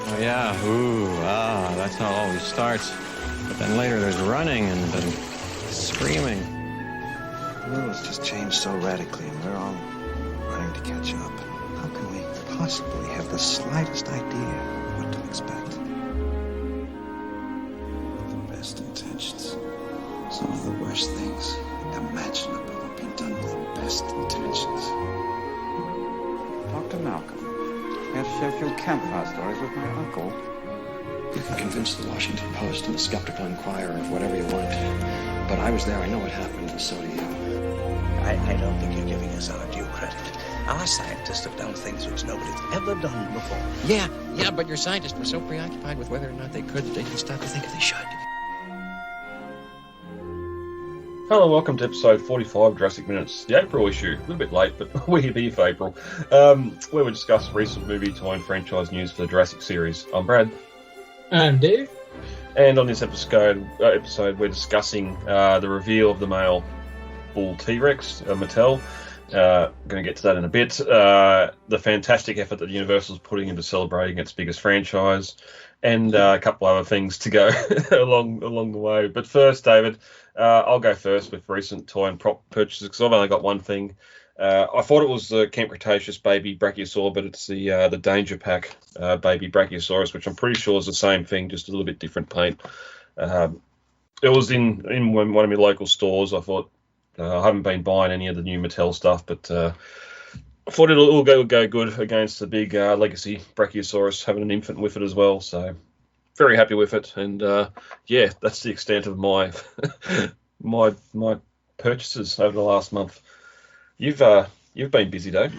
Oh, yeah. Ooh, that's how it always starts. But then later there's running and then screaming. The world's just changed so radically, and we're all running to catch up. How can we possibly have the slightest idea what to expect? The best intentions. Some of the worst things imaginable have been done with the best intentions. Dr. Malcolm, I have to share a few campfire stories with my uncle. You can convince the Washington Post and the Skeptical Inquirer of whatever you want. But I was there, I know what happened, and so do you. I don't think you're giving us our due credit. Our scientists have done things which nobody's ever done before. Yeah, but your scientists were so preoccupied with whether or not they could that they didn't stop to think if they should. Hello, welcome to episode 45 of Jurassic Minutes, the April issue. A little bit late, but we're here for April, where we discuss recent movie, toy, and franchise news for the Jurassic series. I'm Brad. I'm Dave. And on this episode we're discussing the reveal of the male bull T-Rex, Mattel. Going to get to that in a bit. The fantastic effort that Universal's putting into celebrating its biggest franchise, and a couple other things to go along the way. But first, David, I'll go first with recent toy and prop purchases because I've only got one thing. I thought it was the Camp Cretaceous baby brachiosaur, but it's the Danger Pack baby brachiosaurus, which I'm pretty sure is the same thing, just a little bit different paint. It was in one of my local stores. I thought I haven't been buying any of the new Mattel stuff, but I thought it'll go good against the big legacy brachiosaurus, having an infant with it as well. So very happy with it, and yeah, that's the extent of my my purchases over the last month. You've been busy, Dave.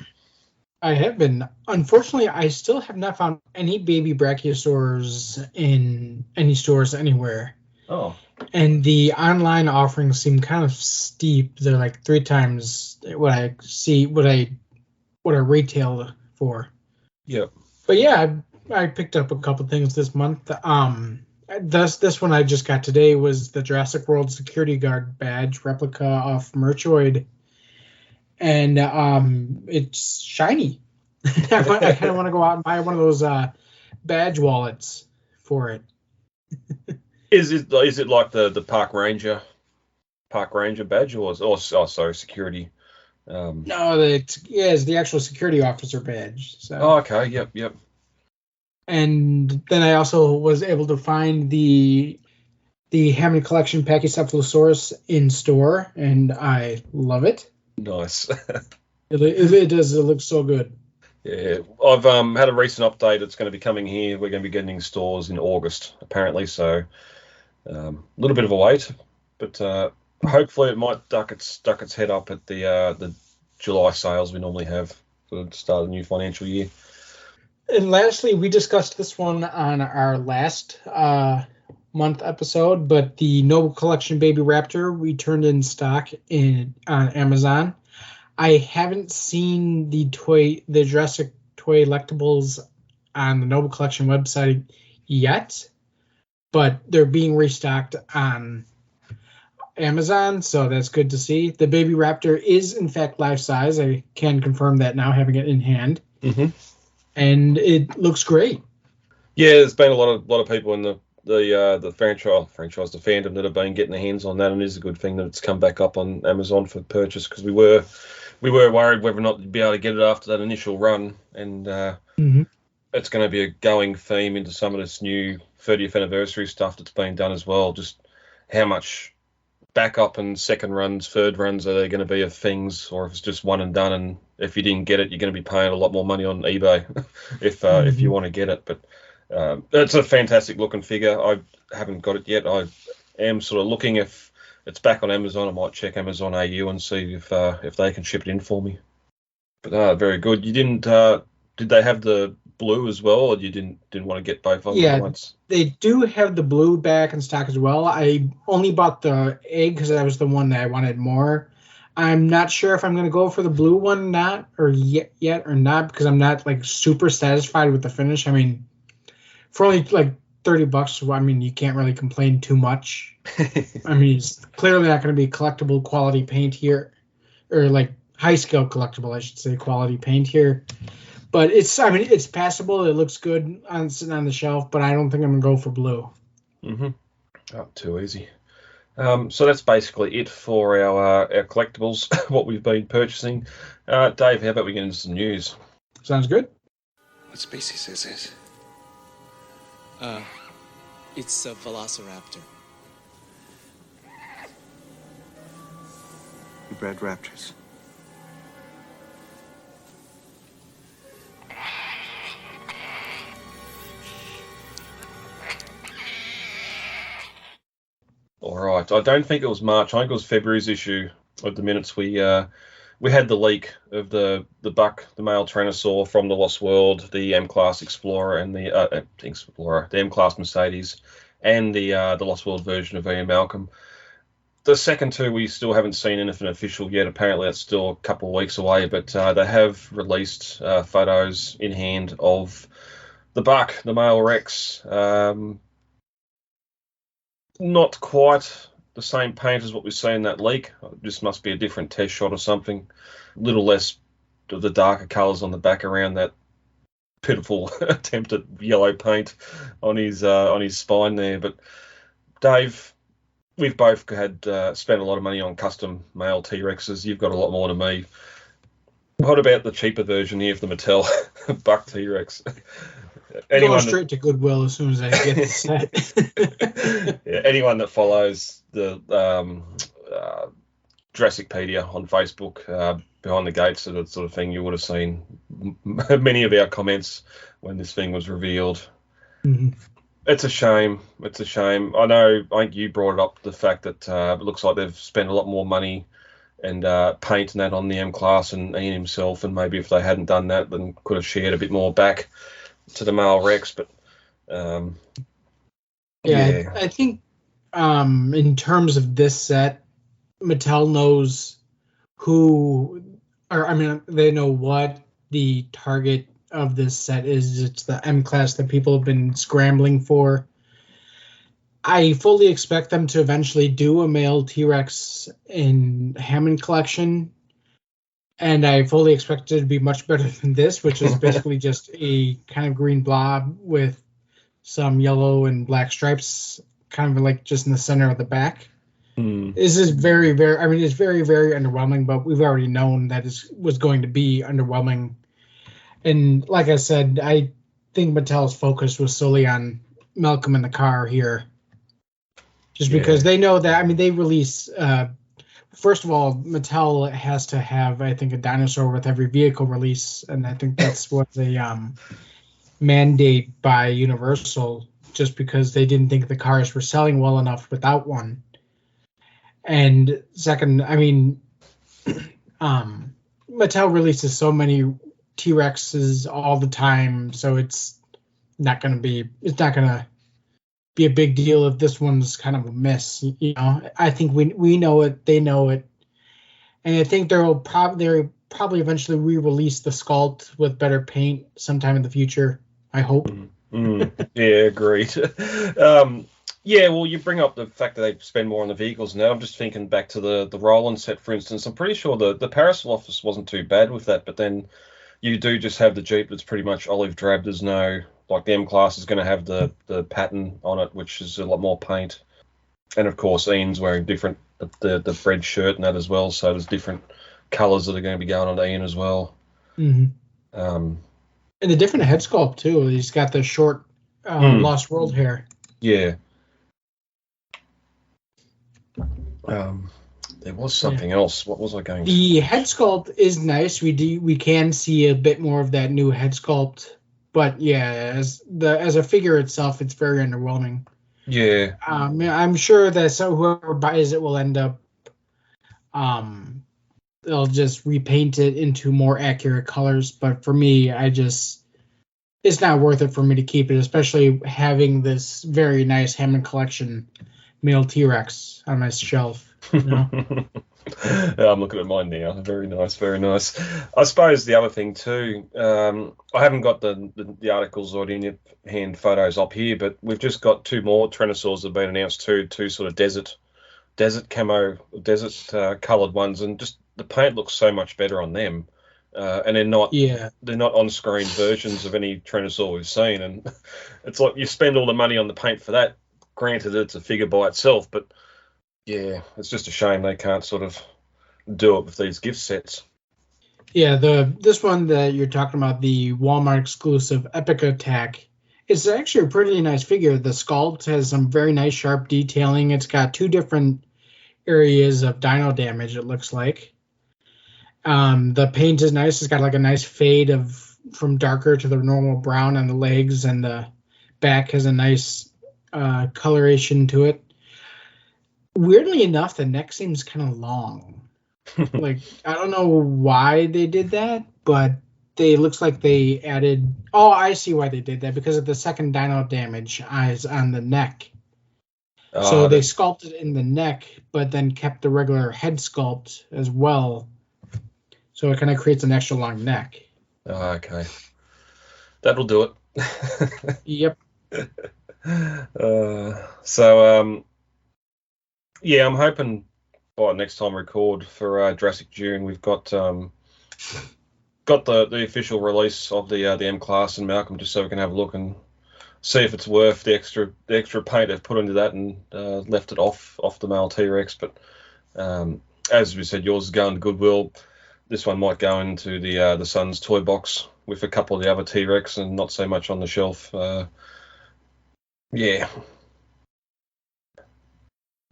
I have been. Unfortunately, I still have not found any baby brachiosaurs in any stores anywhere. Oh. And the online offerings seem kind of steep. They're like 3 times what I retail for. Yep. But yeah, I picked up a couple things this month. This one I just got today was the Jurassic World Security Guard badge replica of Merchoid. And it's shiny. I kind of want to go out and buy one of those badge wallets for it. Is it like the park ranger badge or sorry, security? No, it's the actual security officer badge. So. Oh, okay. Yep. And then I also was able to find the Hammond Collection Pachycephalosaurus in store, and I love it. Nice. It does. It looks so good. Yeah, I've had a recent update. It's going to be coming here. We're going to be getting in stores in August, apparently. So a little bit of a wait, but hopefully it might duck its head up at the July sales we normally have for the start of the new financial year. And lastly, we discussed this one on our last month episode, but the Noble Collection Baby Raptor returned in stock on Amazon. I haven't seen the Jurassic Toy Electables on the Noble Collection website yet, but they're being restocked on Amazon, so that's good to see. The Baby Raptor is in fact life size. I can confirm that now, having it in hand, and it looks great. Yeah, there's been a lot of people in the franchise, the fandom that have been getting their hands on that, and it is a good thing that it's come back up on Amazon for purchase because we were worried whether or not you'd be able to get it after that initial run, and it's going to be a going theme into some of this new 30th anniversary stuff that's been done as well. Just how much backup and second runs, third runs are there going to be of things, or if it's just one and done, and if you didn't get it, you're going to be paying a lot more money on eBay if you want to get it. But it's a fantastic looking figure. I haven't got it yet. I am sort of looking if it's back on Amazon. I might check Amazon AU and see if they can ship it in for me. But very good. You didn't? Did they have the blue as well, or you didn't want to get both of them at once? They do have the blue back in stock as well. I only bought the egg because that was the one that I wanted more. I'm not sure if I'm going to go for the blue one yet or not, because I'm not like super satisfied with the finish. I mean, for only like $30, I mean, you can't really complain too much. I mean, it's clearly not going to be collectible quality paint here, or like high scale collectible, I should say, quality paint here. But it's passable. It looks good sitting on the shelf, but I don't think I'm going to go for blue. Mm-hmm. Oh, too easy. So that's basically it for our collectibles, what we've been purchasing. Dave, how about we get into some news? Sounds good. What species is it? It's a velociraptor. You bred raptors. All right. I don't think it was March. I think it was February's issue of the Minutes. We had the leak of the buck, the male Tyrannosaur from the Lost World, the M-Class Explorer and the M-Class Mercedes, and the Lost World version of Ian Malcolm. The second two, we still haven't seen anything official yet. Apparently, that's still a couple of weeks away, but they have released photos in hand of the buck, the male Rex. Not quite the same paint as what we see in that leak. This must be a different test shot or something. A little less of the darker colours on the back around that pitiful attempt at yellow paint on his spine there. But Dave, we've both had spent a lot of money on custom male T-Rexes. You've got a lot more than me. What about the cheaper version here of the Mattel buck T-Rex? Going straight to Goodwill as soon as I get the set. Yeah, anyone that follows the Jurassicpedia on Facebook, behind the gates, and that sort of thing, you would have seen many of our comments when this thing was revealed. Mm-hmm. It's a shame. It's a shame. I think you brought it up, the fact that it looks like they've spent a lot more money and paint and that on the M-Class and Ian himself, and maybe if they hadn't done that, then could have shared a bit more back to the male Rex. But yeah, I think in terms of this set, Mattel knows they know what the target of this set is. It's the M-Class that people have been scrambling for. I fully expect them to eventually do a male T-Rex in Hammond Collection, and I fully expect it to be much better than this, which is basically just a kind of green blob with some yellow and black stripes, kind of like just in the center of the back. This is very, very, it's very, very underwhelming, but we've already known that it was going to be underwhelming. And like I said, I think Mattel's focus was solely on Malcolm in the car here. Just because they know that, they release, first of all, Mattel has to have, I think, a dinosaur with every vehicle release. And I think that's what they mandate by Universal, just because they didn't think the cars were selling well enough without one. And second, Mattel releases so many T-Rexes all the time, so it's not going to be a big deal if this one's kind of a miss. I think we know it, they know it, and I think they'll probably eventually re-release the sculpt with better paint sometime in the future. I hope. Yeah, agreed. Yeah, well, you bring up the fact that they spend more on the vehicles now. I'm just thinking back to the Roland set, for instance. I'm pretty sure the Parasol office wasn't too bad with that, but then you do just have the Jeep that's pretty much olive drab. There's no, like, the M-Class is going to have the pattern on it, which is a lot more paint. And, of course, Ian's wearing different, the red shirt and that as well, so there's different colours that are going to be going on to Ian as well. Mm-hmm. And the different head sculpt, too. He's got the short Lost World hair. Yeah. There was something else. What was I going to... The head sculpt is nice. We can see a bit more of that new head sculpt, but yeah, as a figure itself, it's very underwhelming. Yeah. I'm sure that whoever buys it will end up they'll just repaint it into more accurate colors, but for me, it's not worth it for me to keep it, especially having this very nice Hammond Collection male T-Rex on my shelf. Yeah, I'm looking at mine now. Very nice, very nice. I suppose the other thing too, I haven't got the articles or in hand photos up here, but we've just got two more Tyrannosaurs that have been announced, two sort of desert camo, desert coloured ones, and just the paint looks so much better on them. and they're not on-screen versions of any Tyrannosaur we've seen. And it's like you spend all the money on the paint for that. Granted, it's a figure by itself, but yeah, it's just a shame they can't sort of do it with these gift sets. Yeah, this one that you're talking about, the Walmart exclusive Epic Attack, it's actually a pretty nice figure. The sculpt has some very nice sharp detailing. It's got 2 different areas of dino damage, it looks like. The paint is nice. It's got like a nice fade from darker to the normal brown on the legs, and the back has a nice coloration to it. Weirdly enough, the neck seems kind of long. Like, I don't know why they did that, but looks like they added. Oh, I see why they did that, because of the second dino damage eyes on the neck. So they sculpted in the neck, but then kept the regular head sculpt as well. So it kind of creates an extra long neck. Oh, okay. That'll do it. Yep. Yeah, I'm hoping by next time we record for Jurassic June, we've got the official release of the M class and Malcolm, just so we can have a look and see if it's worth the extra paint they've put into that and left it off the male T-Rex. But as we said, yours is going to Goodwill. This one might go into the son's toy box with a couple of the other T-Rex and not so much on the shelf. Yeah.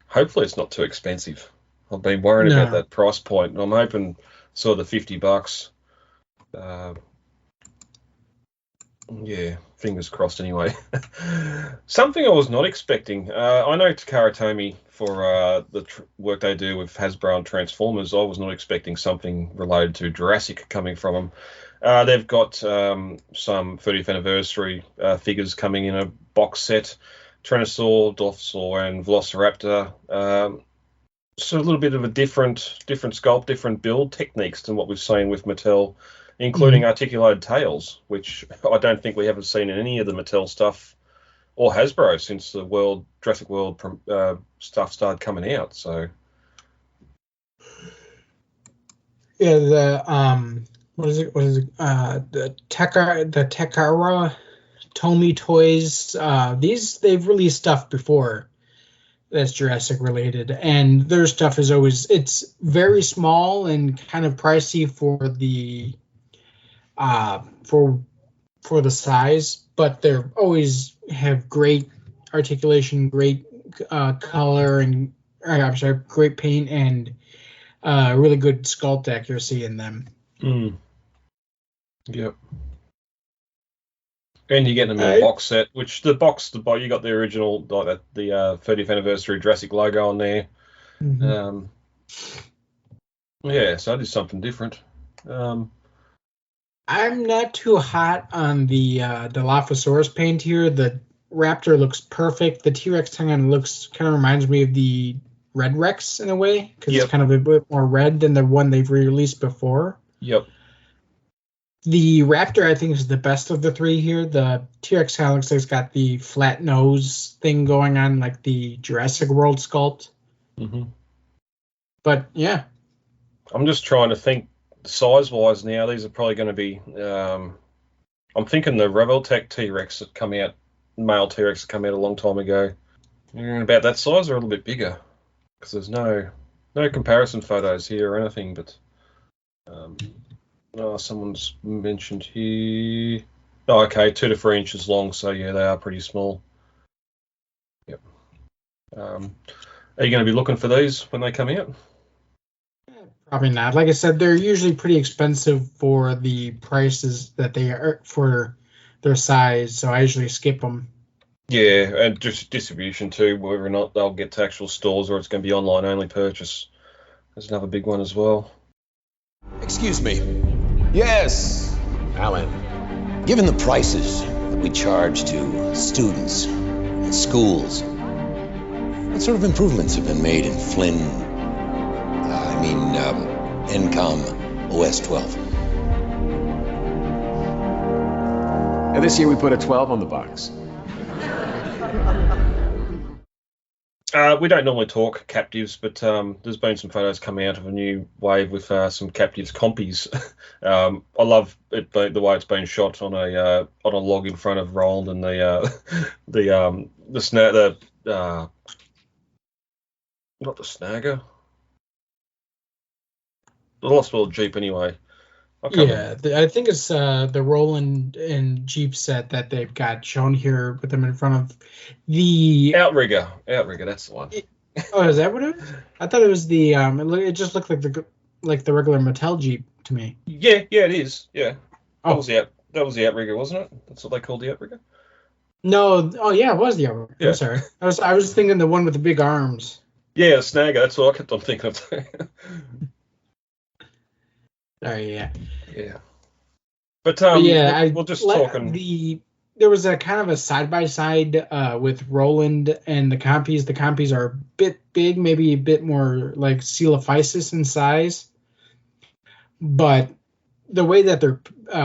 Hopefully it's not too expensive. I've been worrying about that price point. I'm hoping sort of the $50. Yeah, fingers crossed anyway. Something I was not expecting. I know Takara Tomy for the work they do with Hasbro and Transformers. I was not expecting something related to Jurassic coming from them. They've got some 30th anniversary figures coming in a box set. Tyrannosaur, Dilophosaur, and Velociraptor. So a little bit of a different sculpt, different build techniques than what we've seen with Mattel, including articulated tails, which I don't think we haven't seen in any of the Mattel stuff or Hasbro since the Jurassic World stuff started coming out. So yeah, the Takara Tomy toys. They've released stuff before that's Jurassic related, and their stuff is it's very small and kind of pricey for the for the size, but they're always have great articulation, great color, and great paint, and really good sculpt accuracy in them. Yep. And you get them in a box set, which you got the original, like the 30th anniversary Jurassic logo on there. Yeah, so that is something different. I'm not too hot on the Dilophosaurus paint here. The Raptor looks perfect. The T-Rex kind of reminds me of the Red Rex in a way, because it's kind of a bit more red than the one they've released before. Yep. The Raptor, I think, is the best of the 3 here. The T-Rex kind of looks like it's got the flat nose thing going on, like the Jurassic World sculpt. But, yeah. I'm just trying to think size-wise now. These are probably going to be... I'm thinking the Reveltech T-Rex that come out, male T-Rex that come out a long time ago. About that size or a little bit bigger. Because there's no comparison photos here or anything, but... someone's mentioned here. Oh, okay, 2 to 3 inches long. So yeah, they are pretty small. Yep. Are you going to be looking for these when they come out? Probably not. Like I said, they're usually pretty expensive for the prices that they are for their size. So I usually skip them. Yeah, and just distribution too, whether or not they'll get to actual stores or it's going to be online only purchase. There's another big one as well. Excuse me. Yes, Alan. Given the prices that we charge to students and schools, what sort of improvements have been made in Flynn, NCOM OS 12? And this year we put a 12 on the box. We don't normally talk captives, but there's been some photos coming out of a new wave with some Captives Compys. I love it, the way it's been shot on a log in front of Roland and not the snagger, the Lost World Jeep anyway. I think it's the Roland and Jeep set that they've got shown here with them in front of the Outrigger. That's the one. Oh, is that what it is? I thought it was the it just looked like the regular Mattel Jeep to me. Yeah, it is. Yeah. Oh. That was the Outrigger, wasn't it? That's what they called the Outrigger. No, oh yeah, it was the Outrigger. Yeah. I'm sorry. I was thinking the one with the big arms. Yeah, Snagger. That's what I kept on thinking of. Sorry, yeah. Yeah. But yeah, we'll just talk. There was a kind of a side by side with Roland and the Compys. The Compys are a bit big, maybe a bit more like Coelophysis in size, but the way that they're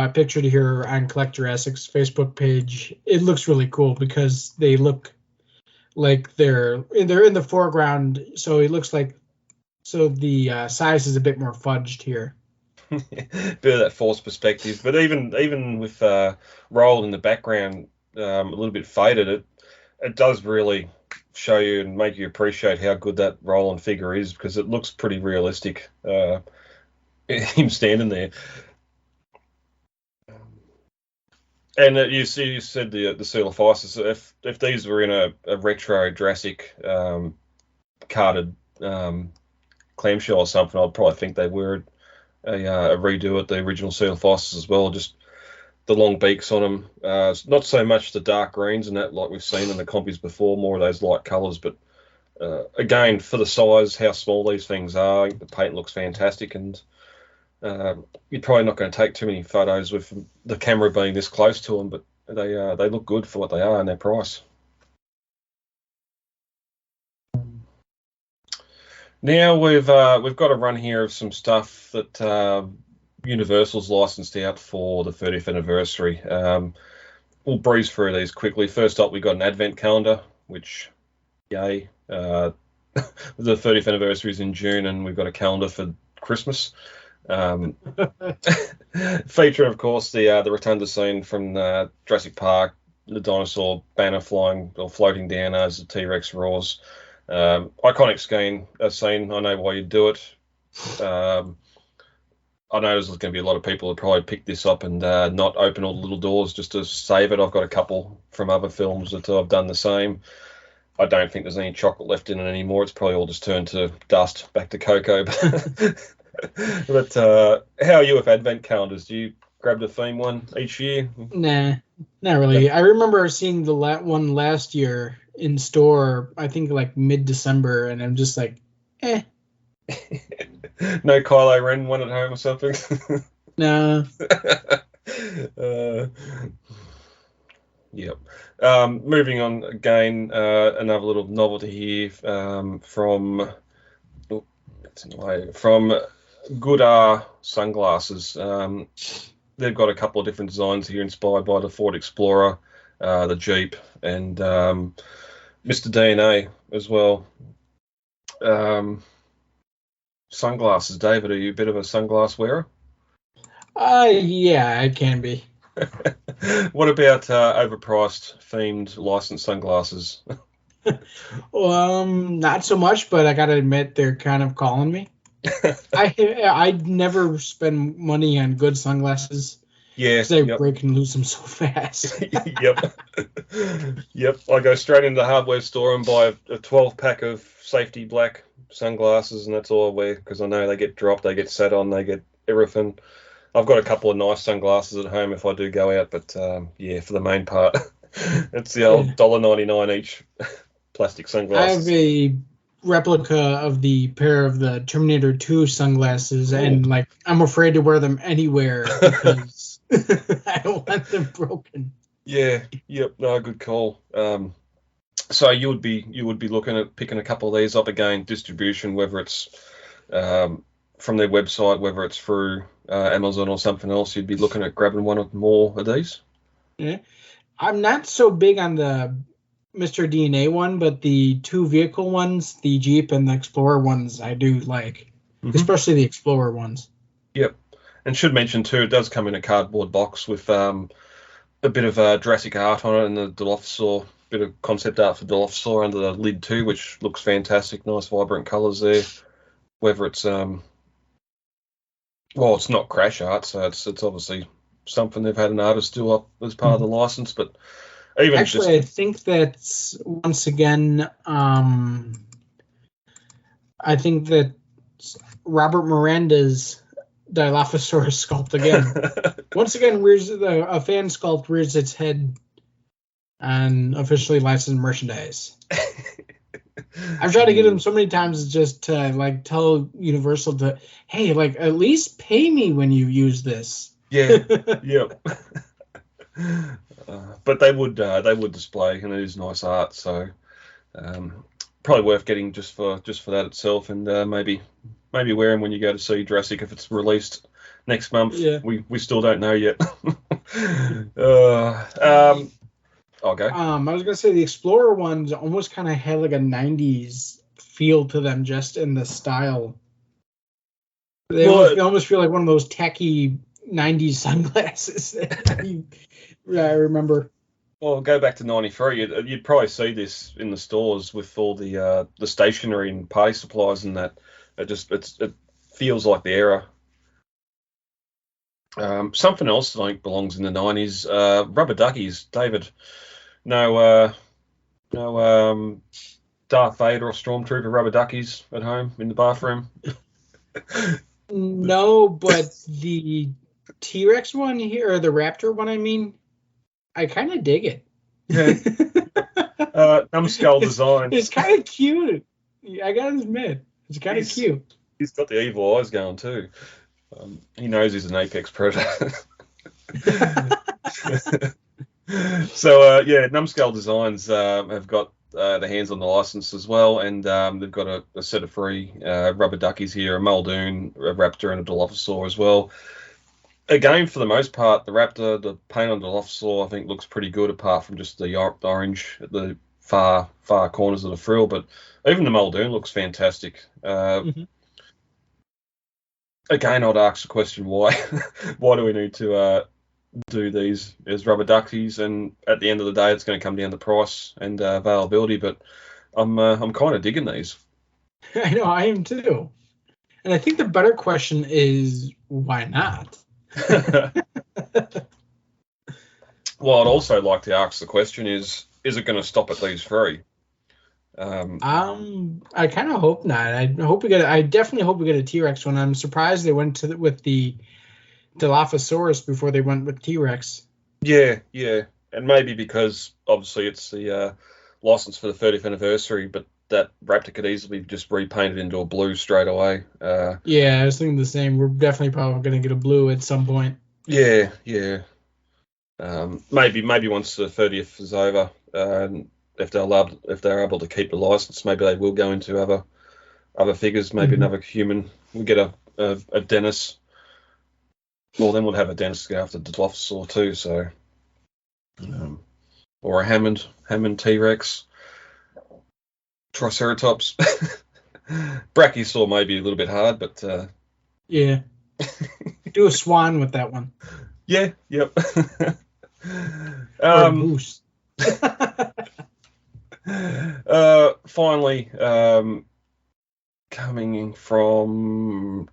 pictured here on Collect Jurassic's Facebook page, it looks really cool because they look like they're in the foreground, so it looks like the size is a bit more fudged here. Bit of that forced perspective, but even with Roll in the background, a little bit faded, it does really show you and make you appreciate how good that Roland figure is, because it looks pretty realistic. Him standing there, and you said the Coelophysis. If these were in a retro Jurassic carded clamshell or something, I'd probably think they were a redo at the original Coelophysis as well. Just the long beaks on them. Not so much the dark greens and that like we've seen in the Compys before, more of those light colours. But again, for the size, how small these things are, the paint looks fantastic, and you're probably not going to take too many photos with the camera being this close to them, but they look good for what they are and their price. Now we've got a run here of some stuff that Universal's licensed out for the 30th anniversary. We'll breeze through these quickly. First up, we got an advent calendar, which, yay. The 30th anniversary is in June, and we've got a calendar for Christmas. Featuring, of course, the rotunda scene from Jurassic Park, the dinosaur banner flying or floating down as the T-Rex roars. Iconic scene. I know why you do it. I know there's going to be a lot of people who probably pick this up and not open all the little doors just to save it. I've got a couple from other films that I've done the same. I don't think there's any chocolate left in it anymore. It's probably all just turned to dust, back to cocoa. But how are you with advent calendars? Do you grab the theme one each year? Nah, not really. I remember seeing the one last year in store, I think like mid-December, and I'm just like, eh. No Kylo Ren one at home or something? No. Yep. Moving on again, another little novelty here from Goodar Sunglasses. They've got a couple of different designs here inspired by the Ford Explorer, the Jeep, and Mr. DNA as well. Sunglasses, David, are you a bit of a sunglass wearer? Yeah, I can be. What about overpriced themed licensed sunglasses? Not so much, but I gotta admit they're kind of calling me. I never spend money on good sunglasses. Yeah, because they break and lose them so fast. Yep. I go straight into the hardware store and buy a 12-pack of safety black sunglasses, and that's all I wear because I know they get dropped, they get sat on, they get everything. I've got a couple of nice sunglasses at home if I do go out, but for the main part, it's the old $1.99 each plastic sunglasses. I have a replica of the pair of the Terminator 2 sunglasses, and like I'm afraid to wear them anywhere because I don't want them broken. Yeah, yep, no, good call. So you would be looking at picking a couple of these up again, distribution, whether it's from their website, whether it's through Amazon or something else. You'd be looking at grabbing one or more of these. Yeah, I'm not so big on the Mr. DNA one, but the 2 vehicle ones, the Jeep and the Explorer ones, I do like, especially the Explorer ones. Yep. And should mention too, it does come in a cardboard box with a bit of Jurassic art on it, and the Dilophosaur, bit of concept art for Dilophosaur under the lid too, which looks fantastic. Nice vibrant colours there. Whether it's well, it's not crash art, so it's obviously something they've had an artist do up as part of the license. But even actually, I think that's once again, I think that Robert Miranda's Dilophosaurus sculpt again. Once again, a fan sculpt rears its head on officially licensed merchandise. I've tried to get him so many times just to like tell Universal to, hey, like at least pay me when you use this. Yeah, yep. But they would display, and it is nice art, so probably worth getting just for that itself, and maybe wear them when you go to see Jurassic if it's released next month. Yeah. We still don't know yet. I'll go. I was gonna say the Explorer ones almost kind of had like a '90s feel to them, just in the style. They almost feel like one of those tacky '90s sunglasses that I remember. Well, go back to '93. You'd probably see this in the stores with all the stationery and party supplies and that. It feels like the era. Something else that I think belongs in the '90s. Rubber duckies, David. No Darth Vader or Stormtrooper rubber duckies at home in the bathroom. No, but the T-Rex one here, or the Raptor one, I mean, I kind of dig it. Yeah. Numbskull design. It's kind of cute. I gotta admit, it's kind of cute. He's got the evil eyes going too. He knows he's an apex predator. So Numbskull Designs have got the hands on the license as well, and they've got a set of free rubber duckies here, a Muldoon, a Raptor, and a Dilophosaur as well. Again, for the most part, the Raptor, the paint on Dilophosaur, I think looks pretty good, apart from just the orange at the far corners of the frill. But even the Muldoon looks fantastic. Again, I'd ask the question, why? Why do we need to do these as rubber duckies? And at the end of the day, it's going to come down to price and availability. But I'm kind of digging these. I know, I am too. And I think the better question is, why not? Well, I'd also like to ask the question: is it going to stop at these three? I kind of hope not. I definitely hope we get a T-Rex one. I'm surprised they went with the Dilophosaurus before they went with T-Rex. Yeah, and maybe because obviously it's the license for the 30th anniversary, but that Raptor could easily just repaint it into a blue straight away. Yeah, I was thinking the same. We're definitely probably going to get a blue at some point. Yeah. Maybe once the 30th is over, if they're able to keep the license, maybe they will go into other figures. Maybe another human. We'll get a Dennis. Well, then we'll have a Dennis go after the Dilophosaur too. So, or a Hammond T-Rex, Triceratops, Brachiosaur may be a little bit hard, but yeah, do a swan with that one. Yeah, yep. Or a moose. Finally, coming from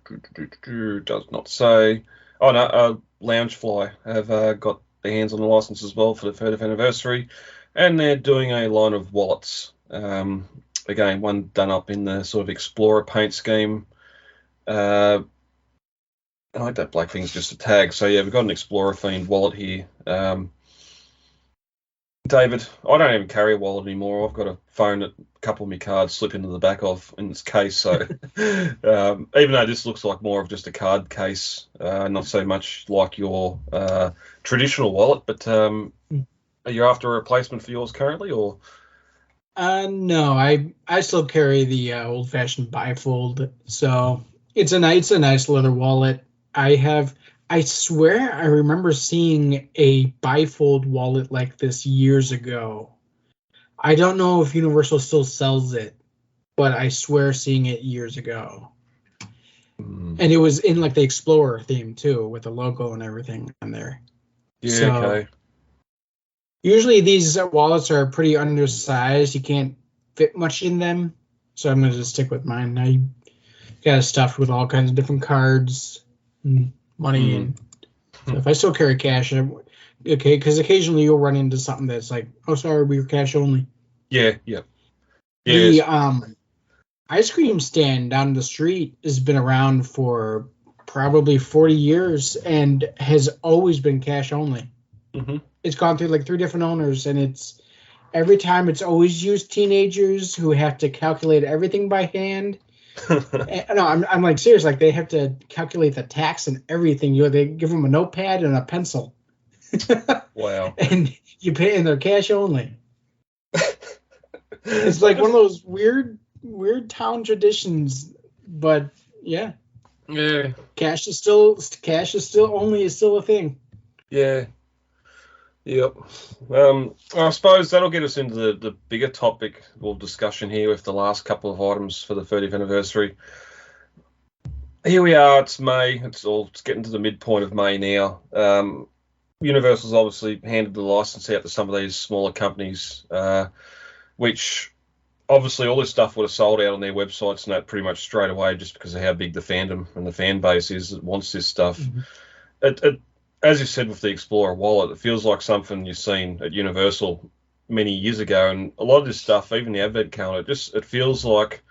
does not say. Oh no, Loungefly have got their hands on the license as well for the 30th anniversary, and they're doing a line of wallets. Again, one done up in the sort of Explorer paint scheme. I like that black thing's just a tag. So yeah, we've got an Explorer themed wallet here. David, I don't even carry a wallet anymore. I've got a phone that a couple of my cards slip into the back of in its case. So even though this looks like more of just a card case, not so much like your traditional wallet, but are you after a replacement for yours currently, or? No, I still carry the old-fashioned bifold. So it's a nice leather wallet. I swear I remember seeing a bifold wallet like this years ago. I don't know if Universal still sells it, but I swear seeing it years ago. And it was in like the Explorer theme too, with the logo and everything on there. Yeah, So, okay. usually these wallets are pretty undersized. You can't fit much in them. So I'm going to just stick with mine. I got it stuffed with all kinds of different cards and money and stuff. I still carry cash. Okay, because occasionally you'll run into something that's like, oh, sorry, we were cash only. Yeah. The ice cream stand down the street has been around for probably 40 years and has always been cash only. It's gone through like 3 different owners, and it's every time it's always used teenagers who have to calculate everything by hand. No, I'm like serious. Like they have to calculate the tax and everything. They give them a notepad and a pencil. Wow. And you pay in their cash only. It's like one of those weird town traditions, but yeah. Cash is still a thing. Yeah. Yep. I suppose that'll get us into the bigger topic or discussion here with the last couple of items for the 30th anniversary. Here we are. It's May. It's getting to the midpoint of May now. Universal's obviously handed the license out to some of these smaller companies, which obviously all this stuff would have sold out on their websites and that pretty much straight away just because of how big the fandom and the fan base is that wants this stuff. It as you said with the Explorer wallet, it feels like something you've seen at Universal many years ago, and a lot of this stuff, even the advent calendar, it feels like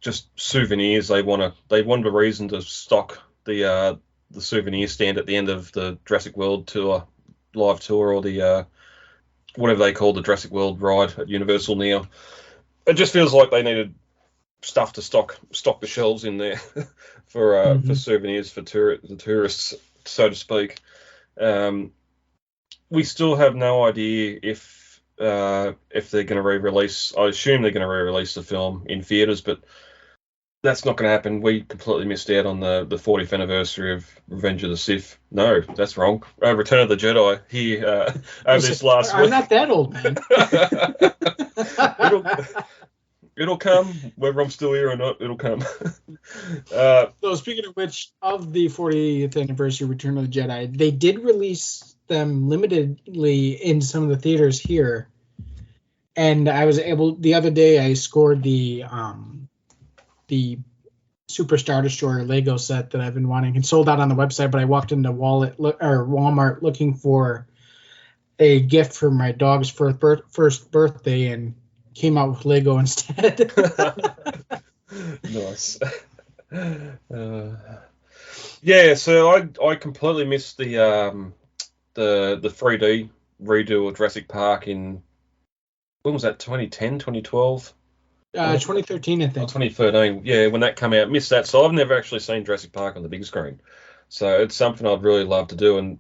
just souvenirs. They wanted a reason to stock the souvenir stand at the end of the Jurassic World tour, live tour, or the whatever they call the Jurassic World ride at Universal now. It just feels like they needed stuff to stock the shelves in there for souvenirs for the tourists, so to speak. We still have no idea if they're going to re-release. I assume they're going to re-release the film in theaters, but that's not going to happen. We completely missed out on the 40th anniversary of Revenge of the Sith. No, that's wrong. Return of the Jedi here over this last week. I'm not that old, man. It'll come, whether I'm still here or not. It'll come. So speaking of which, of the 40th anniversary Return of the Jedi, they did release them limitedly in some of the theaters here, and I was able the other day. I scored the Super Star Destroyer Lego set that I've been wanting. It sold out on the website, but I walked into Walmart looking for a gift for my dog's first birthday and came out with Lego instead. Nice. Yeah, so I completely missed the 3D redo of Jurassic Park in, when was that, 2010, 2012? 2013, I think. 2013, yeah, when that came out. Missed that, so I've never actually seen Jurassic Park on the big screen. So it's something I'd really love to do, and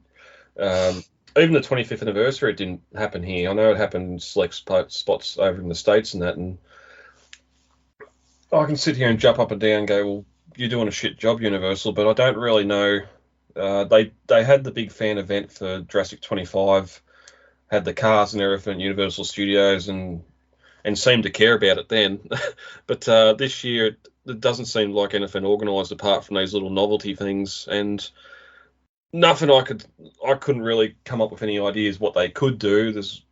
even the 25th anniversary, it didn't happen here. I know it happened in select spots over in the States and that, and I can sit here and jump up and down and go, well, you're doing a shit job, Universal, but I don't really know. They had the big fan event for Jurassic 25, had the cars and everything at Universal Studios, and seemed to care about it then. But this year, it doesn't seem like anything organised apart from these little novelty things, and nothing I couldn't really come up with any ideas what they could do. There's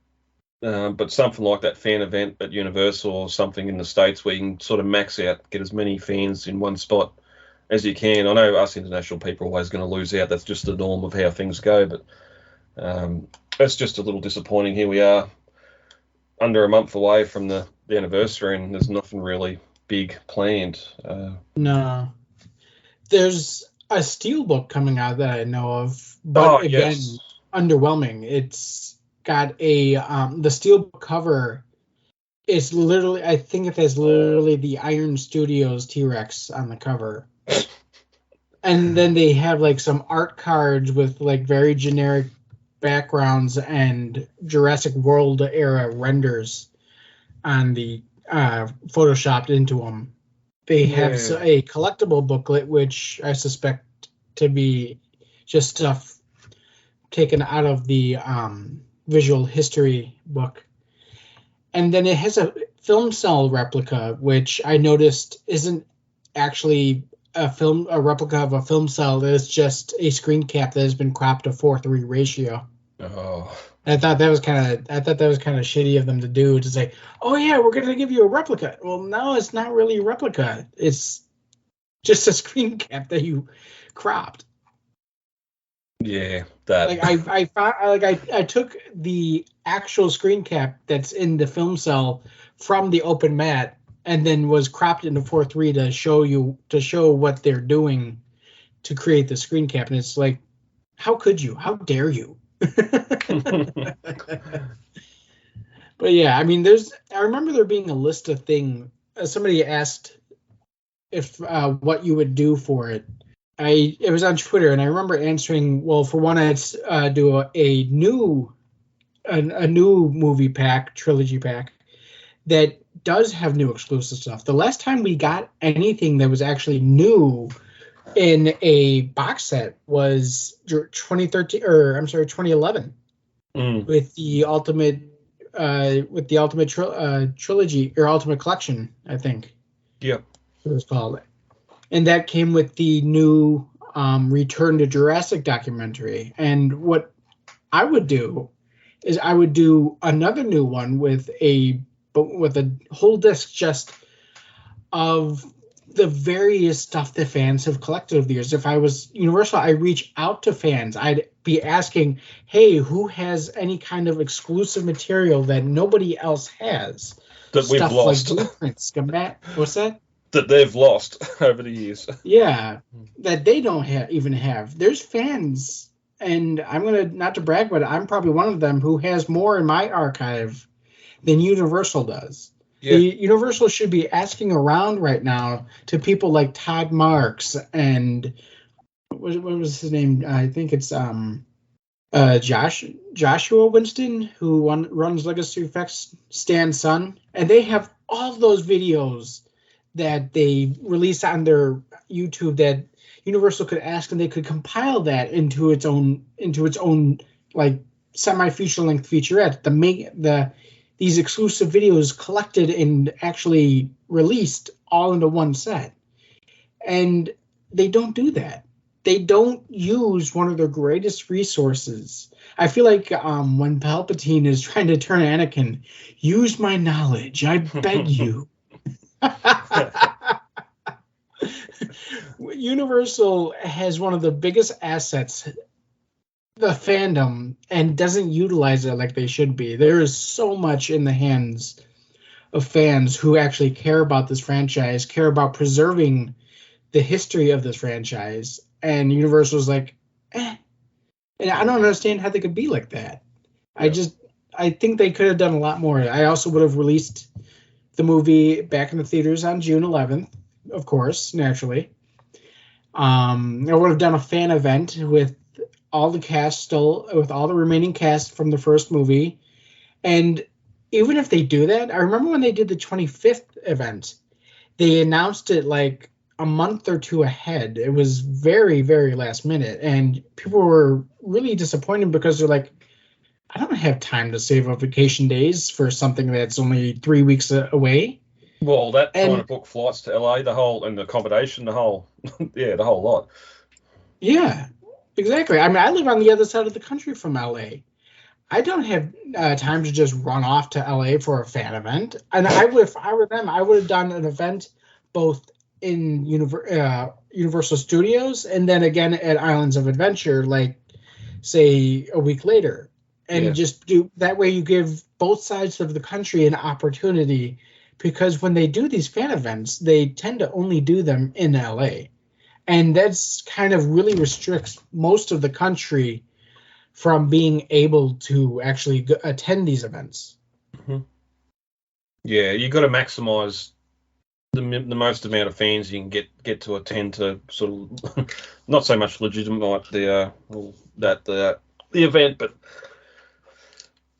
but something like that fan event at Universal or something in the States where you can sort of max out, get as many fans in one spot as you can. I know us international people are always going to lose out. That's just the norm of how things go, but it's just a little disappointing. Here we are, under a month away from the anniversary, and there's nothing really big planned. No. There's a steelbook coming out that I know of, but again, underwhelming. It's got a the steelbook cover is literally, I think it has literally the Iron Studios T-Rex on the cover. And then they have like some art cards with like very generic backgrounds and Jurassic World era renders on the photoshopped into them. They have a collectible booklet, which I suspect to be just stuff taken out of the visual history book. And then it has a film cell replica, which I noticed isn't actually a replica of a film cell. It's just a screen cap that has been cropped to 4:3 ratio. Oh. I thought that was kind of shitty of them to do, to say, "Oh yeah, we're going to give you a replica." Well, no, it's not really a replica. It's just a screen cap that you cropped. Yeah, that. I took the actual screen cap that's in the film cell from the open mat and then was cropped into 4:3 to show what they're doing to create the screen cap. And it's like, how could you? How dare you? But yeah, I mean, I remember there being a list of things. Somebody asked if what you would do for it. It was on Twitter, and I remember answering, well, for one, I'd do a new movie pack, trilogy pack, that does have new exclusive stuff. The last time we got anything that was actually new in a box set was 2011, with the Ultimate Trilogy or Ultimate Collection, I think. Yep. It was called. And that came with the new Return to Jurassic documentary. And what I would do is I would do another new one with a whole disc just of the various stuff that fans have collected over the years. If I was Universal, I reach out to fans. I'd be asking, hey, who has any kind of exclusive material that nobody else has? That we've lost. Like blueprints, schematic. What's that? That they've lost over the years. Yeah, that they don't even have. There's fans, and I'm going to, not to brag, but I'm probably one of them who has more in my archive than Universal does. Yeah. Universal should be asking around right now to people like Todd Marks and what was his name? I think it's Joshua Winston, who runs Legacy Effects, Stan's son, and they have all those videos that they release on their YouTube that Universal could ask, and they could compile that into its own like semi-feature length featurette. These exclusive videos collected and actually released all into one set. And they don't do that. They don't use one of their greatest resources. I feel like when Palpatine is trying to turn Anakin, use my knowledge, I beg you. Universal has one of the biggest assets, the fandom, and doesn't utilize it like they should be. There is so much in the hands of fans who actually care about this franchise, care about preserving the history of this franchise, and Universal's like, And I don't understand how they could be like that. Yeah. I think they could have done a lot more. I also would have released the movie back in the theaters on June 11th, of course, naturally. I would have done a fan event with all the cast with all the remaining cast from the first movie. And even if they do that, I remember when they did the 25th event, they announced it like a month or two ahead. It was very, very last minute. And people were really disappointed because they're like, I don't have time to save up vacation days for something that's only 3 weeks away. Well, trying to book flights to LA, and the accommodation, the whole lot. Yeah, exactly. I mean, I live on the other side of the country from LA. I don't have time to just run off to LA for a fan event. And if I were them, I would have done an event both in Universal Studios and then again at Islands of Adventure, like, say, a week later. And just do that way, you give both sides of the country an opportunity, because when they do these fan events, they tend to only do them in LA. And that's kind of really restricts most of the country from being able to actually attend these events. Mm-hmm. Yeah, you got to maximize the most amount of fans you can get to attend to, sort of not so much legitimate the event, but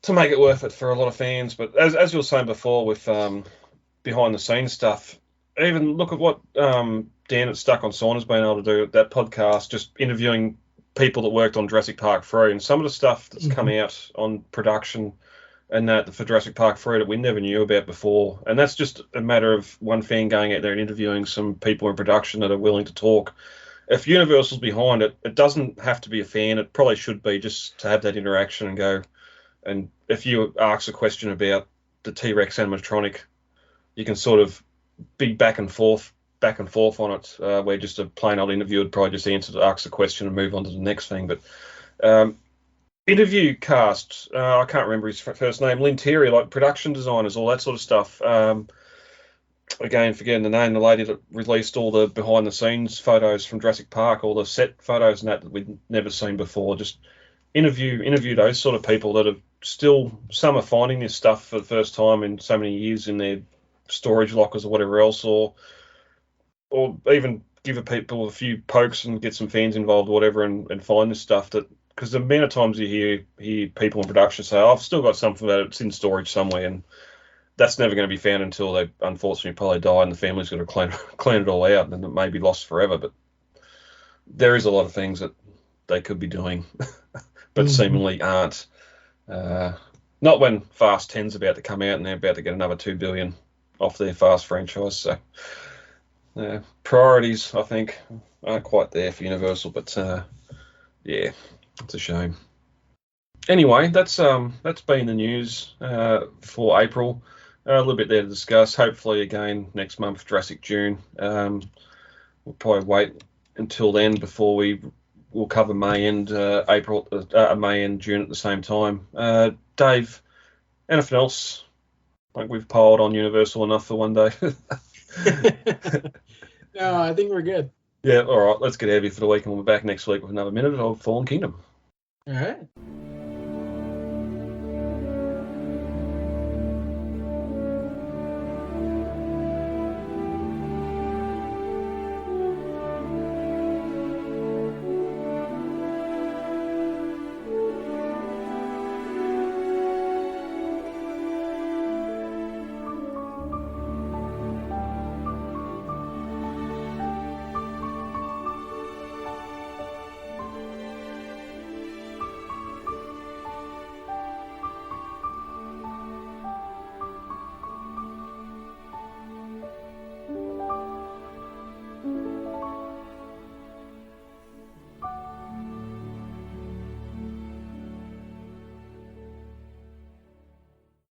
to make it worth it for a lot of fans. But as you were saying before with behind the scenes stuff, even look at what Dan at Stuck on Sauna's been able to do at that podcast, just interviewing people that worked on Jurassic Park 3 and some of the stuff that's come out on production and that for Jurassic Park 3 that we never knew about before. And that's just a matter of one fan going out there and interviewing some people in production that are willing to talk. If Universal's behind it, it doesn't have to be a fan. It probably should be just to have that interaction and go. And if you ask a question about the T-Rex animatronic, you can sort of be back and forth on it, where just a plain old interview would probably just ask the question and move on to the next thing. But interview cast, I can't remember his first name, Lynn Terry, like production designers, all that sort of stuff. Again, forgetting the name, the lady that released all the behind the scenes photos from Jurassic Park, all the set photos and that we'd never seen before. Just interview those sort of people that are still, some are finding this stuff for the first time in so many years in their storage lockers or whatever else, or even give people a few pokes and get some fans involved or whatever and find this stuff. That because the amount of times you hear people in production say, I've still got something that it's in storage somewhere, and that's never going to be found until they unfortunately probably die and the family's got to clean it all out, and then it may be lost forever. But there is a lot of things that they could be doing but seemingly aren't. Not when Fast 10's about to come out and they're about to get another $2 billion off their Fast franchise. So priorities, I think, aren't quite there for Universal. But yeah, it's a shame. Anyway, that's been the news for April. A little bit there to discuss. Hopefully, again next month, Jurassic June. We'll probably wait until then before we'll cover May and April, May and June at the same time. Dave, anything else? Like we've piled on Universal enough for one day. No, I think we're good. Yeah, all right. Let's get heavy for the week, and we'll be back next week with another minute of Fallen Kingdom. All right.